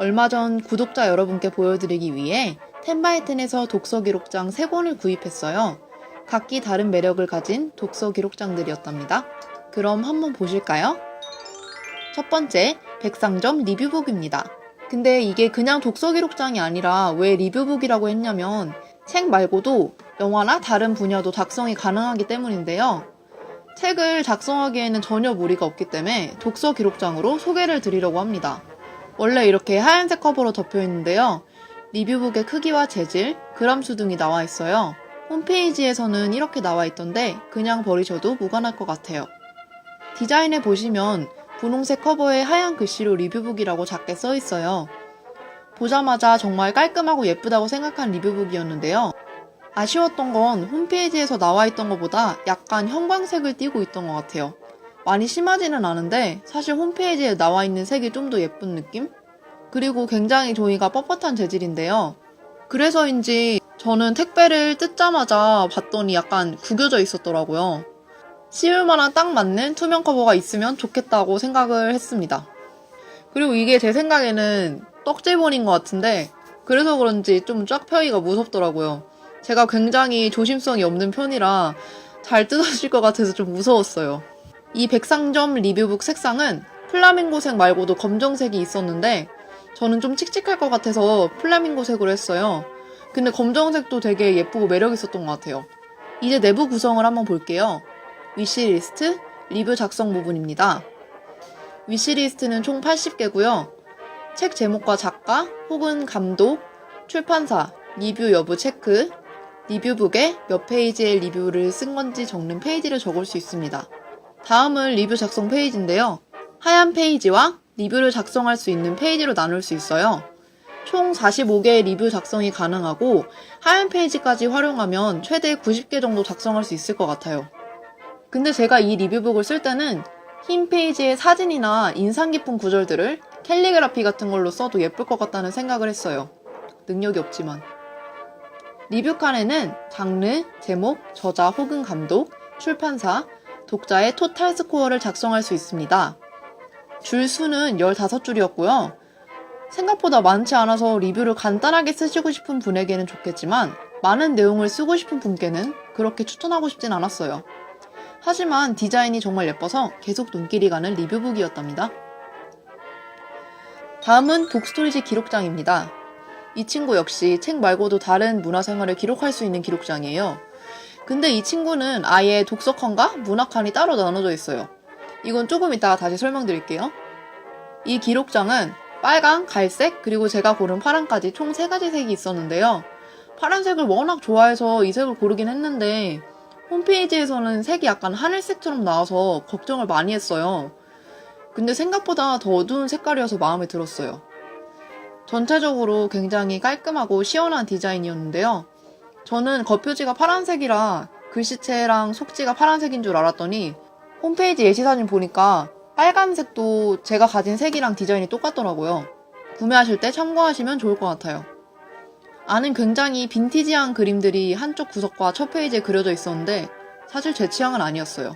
얼마 전 구독자 여러분께 보여드리기 위해 텐바이텐에서 독서 기록장 3권을 구입했어요. 각기 다른 매력을 가진 독서 기록장들이었답니다. 그럼 한번 보실까요? 첫 번째, 백상점 리뷰북입니다. 근데 이게 그냥 독서 기록장이 아니라 왜 리뷰북이라고 했냐면 책 말고도 영화나 다른 분야도 작성이 가능하기 때문인데요. 책을 작성하기에는 전혀 무리가 없기 때문에 독서 기록장으로 소개를 드리려고 합니다. 원래 이렇게 하얀색 커버로 덮여 있는데요. 리뷰북의 크기와 재질, 그람수 등이 나와 있어요. 홈페이지에서는 이렇게 나와 있던데 그냥 버리셔도 무관할 것 같아요. 디자인에 보시면 분홍색 커버에 하얀 글씨로 리뷰북이라고 작게 써 있어요. 보자마자 정말 깔끔하고 예쁘다고 생각한 리뷰북이었는데요. 아쉬웠던 건 홈페이지에서 나와 있던 것보다 약간 형광색을 띠고 있던 것 같아요. 많이 심하지는 않은데 사실 홈페이지에 나와 있는 색이 좀 더 예쁜 느낌? 그리고 굉장히 종이가 뻣뻣한 재질인데요. 그래서인지 저는 택배를 뜯자마자 봤더니 약간 구겨져 있었더라고요. 씌울 만한 딱 맞는 투명 커버가 있으면 좋겠다고 생각을 했습니다. 그리고 이게 제 생각에는 떡지본인 것 같은데 그래서 그런지 좀 쫙 펴기가 무섭더라고요. 제가 굉장히 조심성이 없는 편이라 잘 뜯어질 것 같아서 좀 무서웠어요. 이 백상점 리뷰북 색상은 플라밍고색 말고도 검정색이 있었는데 저는 좀 칙칙할 것 같아서 플라밍고색으로 했어요. 근데 검정색도 되게 예쁘고 매력 있었던 것 같아요. 이제 내부 구성을 한번 볼게요. 위시리스트, 리뷰 작성 부분입니다. 위시리스트는 총 80개고요. 책 제목과 작가 혹은 감독, 출판사, 리뷰 여부 체크, 리뷰북에 몇 페이지의 리뷰를 쓴 건지 적는 페이지를 적을 수 있습니다. 다음은 리뷰 작성 페이지인데요. 하얀 페이지와 리뷰를 작성할 수 있는 페이지로 나눌 수 있어요. 총 45개의 리뷰 작성이 가능하고 하얀 페이지까지 활용하면 최대 90개 정도 작성할 수 있을 것 같아요. 근데 제가 이 리뷰북을 쓸 때는 흰 페이지에 사진이나 인상 깊은 구절들을 캘리그라피 같은 걸로 써도 예쁠 것 같다는 생각을 했어요. 능력이 없지만. 리뷰 칸에는 장르, 제목, 저자 혹은 감독, 출판사, 독자의 토탈 스코어를 작성할 수 있습니다. 줄 수는 15줄이었고요. 생각보다 많지 않아서 리뷰를 간단하게 쓰시고 싶은 분에게는 좋겠지만 많은 내용을 쓰고 싶은 분께는 그렇게 추천하고 싶진 않았어요. 하지만 디자인이 정말 예뻐서 계속 눈길이 가는 리뷰북이었답니다. 다음은 북스토리지 기록장입니다. 이 친구 역시 책 말고도 다른 문화생활을 기록할 수 있는 기록장이에요. 근데 이 친구는 아예 독서칸과 문화칸이 따로 나눠져 있어요. 이건 조금 이따가 다시 설명드릴게요. 이 기록장은 빨강, 갈색, 그리고 제가 고른 파란까지 총 3가지 색이 있었는데요. 파란색을 워낙 좋아해서 이 색을 고르긴 했는데 홈페이지에서는 색이 약간 하늘색처럼 나와서 걱정을 많이 했어요. 근데 생각보다 더 어두운 색깔이어서 마음에 들었어요. 전체적으로 굉장히 깔끔하고 시원한 디자인이었는데요. 저는 겉표지가 파란색이라 글씨체랑 속지가 파란색인 줄 알았더니 홈페이지 예시사진 보니까 빨간색도 제가 가진 색이랑 디자인이 똑같더라고요. 구매하실 때 참고하시면 좋을 것 같아요. 안은 굉장히 빈티지한 그림들이 한쪽 구석과 첫 페이지에 그려져 있었는데 사실 제 취향은 아니었어요.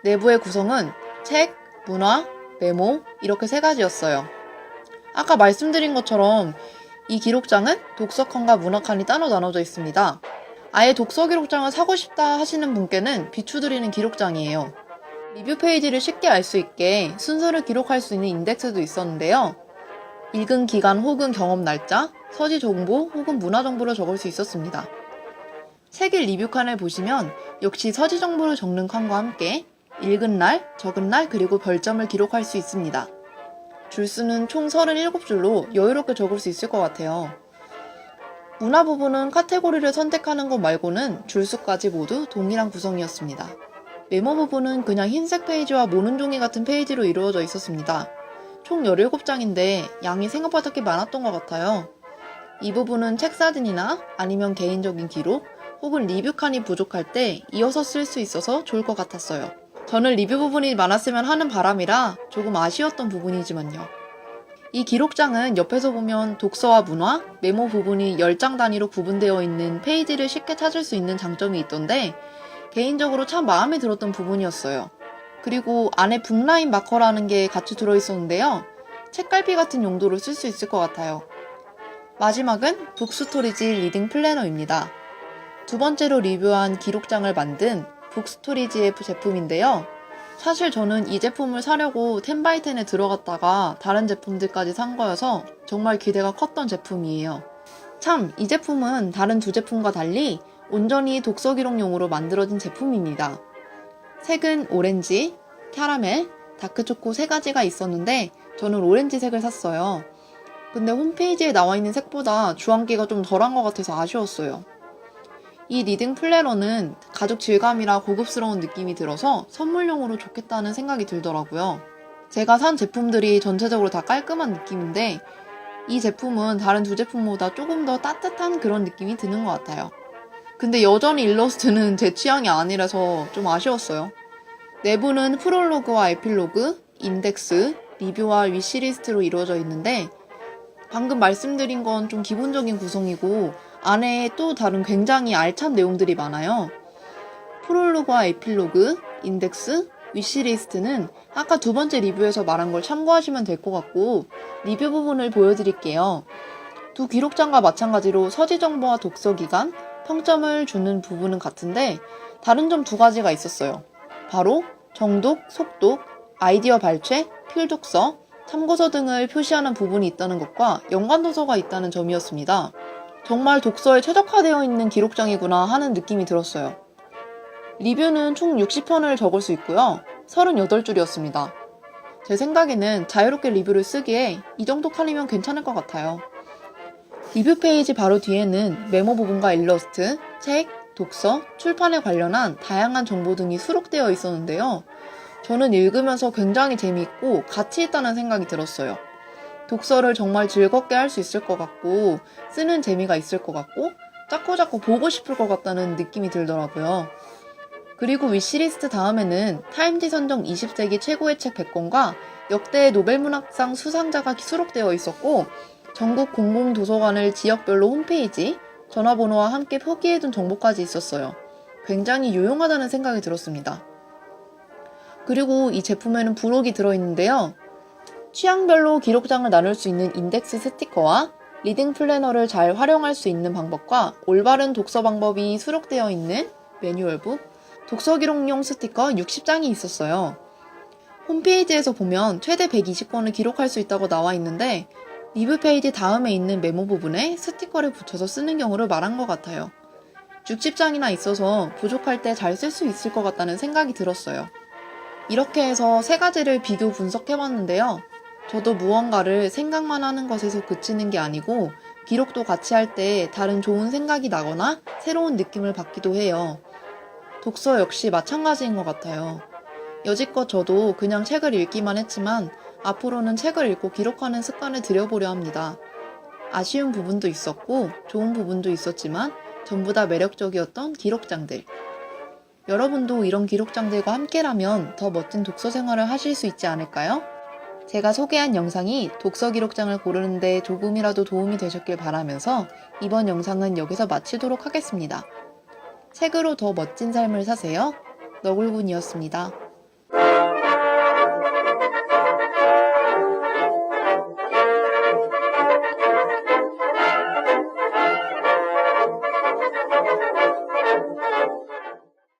내부의 구성은 책, 문화, 메모 이렇게 3가지였어요. 아까 말씀드린 것처럼 이 기록장은 독서칸과 문화칸이 따로 나눠져 있습니다. 아예 독서 기록장을 사고 싶다 하시는 분께는 비추드리는 기록장이에요. 리뷰 페이지를 쉽게 알 수 있게 순서를 기록할 수 있는 인덱스도 있었는데요. 읽은 기간 혹은 경험 날짜, 서지 정보 혹은 문화 정보를 적을 수 있었습니다. 책의 리뷰 칸을 보시면 역시 서지 정보를 적는 칸과 함께 읽은 날, 적은 날, 그리고 별점을 기록할 수 있습니다. 줄수는 총 37줄로 여유롭게 적을 수 있을 것 같아요. 문화 부분은 카테고리를 선택하는 것 말고는 줄수까지 모두 동일한 구성이었습니다. 메모 부분은 그냥 흰색 페이지와 모는 종이 같은 페이지로 이루어져 있었습니다. 총 17장인데 양이 생각보다 꽤 많았던 것 같아요. 이 부분은 책 사진이나 아니면 개인적인 기록 혹은 리뷰 칸이 부족할 때 이어서 쓸 수 있어서 좋을 것 같았어요. 저는 리뷰 부분이 많았으면 하는 바람이라 조금 아쉬웠던 부분이지만요. 이 기록장은 옆에서 보면 독서와 문화, 메모 부분이 10장 단위로 구분되어 있는 페이지를 쉽게 찾을 수 있는 장점이 있던데 개인적으로 참 마음에 들었던 부분이었어요. 그리고 안에 북라인 마커라는 게 같이 들어있었는데요. 책갈피 같은 용도로 쓸 수 있을 것 같아요. 마지막은 북스토리지 리딩 플래너입니다. 두 번째로 리뷰한 기록장을 만든 북스토리지의 제품인데요. 사실 저는 이 제품을 사려고 10x10에 들어갔다가 다른 제품들까지 산 거여서 정말 기대가 컸던 제품이에요. 참, 이 제품은 다른 두 제품과 달리 온전히 독서 기록용으로 만들어진 제품입니다. 색은 오렌지, 캐러멜, 다크초코 세 가지가 있었는데 저는 오렌지색을 샀어요. 근데 홈페이지에 나와 있는 색보다 주황기가 좀 덜한 것 같아서 아쉬웠어요. 이 리딩 플래너는 가죽 질감이라 고급스러운 느낌이 들어서 선물용으로 좋겠다는 생각이 들더라고요. 제가 산 제품들이 전체적으로 다 깔끔한 느낌인데 이 제품은 다른 두 제품보다 조금 더 따뜻한 그런 느낌이 드는 것 같아요. 근데 여전히 일러스트는 제 취향이 아니라서 좀 아쉬웠어요. 내부는 프롤로그와 에필로그, 인덱스, 리뷰와 위시리스트로 이루어져 있는데 방금 말씀드린 건 좀 기본적인 구성이고 안에 또 다른 굉장히 알찬 내용들이 많아요. 프롤로그와 에필로그, 인덱스, 위시리스트는 아까 두 번째 리뷰에서 말한 걸 참고하시면 될 것 같고 리뷰 부분을 보여드릴게요. 두 기록장과 마찬가지로 서지 정보와 독서 기간, 평점을 주는 부분은 같은데 다른 점 두 가지가 있었어요. 바로 정독, 속독, 아이디어 발췌, 필독서, 참고서 등을 표시하는 부분이 있다는 것과 연관도서가 있다는 점이었습니다. 정말 독서에 최적화되어 있는 기록장이구나 하는 느낌이 들었어요. 리뷰는 총 60편을 적을 수 있고요. 38줄이었습니다. 제 생각에는 자유롭게 리뷰를 쓰기에 이 정도 칸이면 괜찮을 것 같아요. 리뷰 페이지 바로 뒤에는 메모 부분과 일러스트, 책, 독서, 출판에 관련한 다양한 정보 등이 수록되어 있었는데요. 저는 읽으면서 굉장히 재미있고 가치 있다는 생각이 들었어요. 독서를 정말 즐겁게 할 수 있을 것 같고 쓰는 재미가 있을 것 같고 자꾸자꾸 보고 싶을 것 같다는 느낌이 들더라고요. 그리고 위시리스트 다음에는 타임지 선정 20세기 최고의 책 100권과 역대 노벨문학상 수상자가 수록되어 있었고 전국 공공도서관을 지역별로 홈페이지, 전화번호와 함께 표기해둔 정보까지 있었어요. 굉장히 유용하다는 생각이 들었습니다. 그리고 이 제품에는 부록이 들어있는데요. 취향별로 기록장을 나눌 수 있는 인덱스 스티커와 리딩 플래너를 잘 활용할 수 있는 방법과 올바른 독서 방법이 수록되어 있는 매뉴얼북, 독서 기록용 스티커 60장이 있었어요. 홈페이지에서 보면 최대 120권을 기록할 수 있다고 나와 있는데 리뷰 페이지 다음에 있는 메모 부분에 스티커를 붙여서 쓰는 경우를 말한 것 같아요. 60장이나 있어서 부족할 때 잘 쓸 수 있을 것 같다는 생각이 들었어요. 이렇게 해서 세 가지를 비교 분석해봤는데요. 저도 무언가를 생각만 하는 것에서 그치는 게 아니고 기록도 같이 할 때 다른 좋은 생각이 나거나 새로운 느낌을 받기도 해요. 독서 역시 마찬가지인 것 같아요. 여지껏 저도 그냥 책을 읽기만 했지만 앞으로는 책을 읽고 기록하는 습관을 들여보려 합니다. 아쉬운 부분도 있었고 좋은 부분도 있었지만 전부 다 매력적이었던 기록장들. 여러분도 이런 기록장들과 함께라면 더 멋진 독서 생활을 하실 수 있지 않을까요? 제가 소개한 영상이 독서 기록장을 고르는데 조금이라도 도움이 되셨길 바라면서 이번 영상은 여기서 마치도록 하겠습니다. 책으로 더 멋진 삶을 사세요. 너굴군이었습니다.